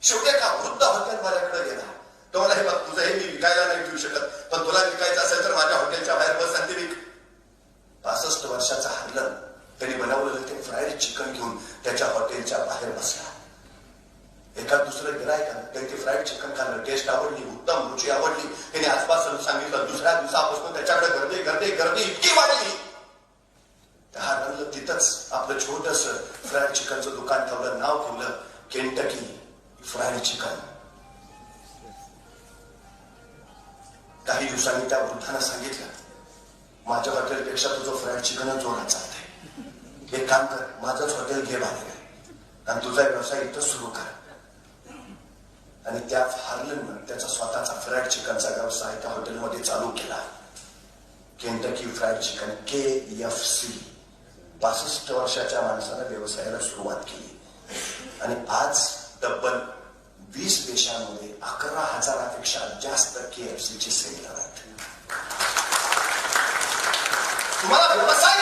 शेवटी एका वृद्ध हॉटेलवाल्याकडे गेला. तो मला हे बघ, तुझं हे मी विकायला नाही ठेवू शकत, पण तुला विकायचं असेल तर माझ्या हॉटेलच्या बाहेर बस आणि ते विक. 65 वर्षाचा हरलन त्यांनी बनवलेलं ते फ्राईड चिकन घेऊन त्याच्या हॉटेलच्या बाहेर बसला. एका दुसरं गिरायकानं त्यांनी ते फ्राईड चिकन खाल्लं, टेस्ट आवडली, उत्तम रुची आवडली. त्याने आसपास सांगितलं. दुसऱ्या दिवसापासून त्याच्याकडे गर्दी गर्दी गर्दी इतकी वाढली. त्या हरनलं तिथंच आपलं छोटस फ्राईड चिकनचं दुकान ठेवलं, नाव ठेवलं केंटकी फ्राईड चिकन. काही दिवसांनी त्या वृद्धानं सांगितलं, माझ्या हॉटेलपेक्षा तुझं फ्राईड चिकनच जोरात चालतंय. एक काम कर, माझंच हॉटेल घे बाहेर आणि तुझा व्यवसाय इथं सुरू कर. आणि त्या हार्लननं त्याचा स्वतःचा फ्राईड चिकनचा व्यवसाय त्या हॉटेलमध्ये चालू केला. Kentucky fried chicken KFC. 65 वर्षाच्या माणसानं व्यवसायाला सुरुवात केली आणि आज तब्बल 20 देशांमध्ये 11,000पेक्षा जास्त KFCचे सेंटर आहेत. तुम्हाला व्यवसाय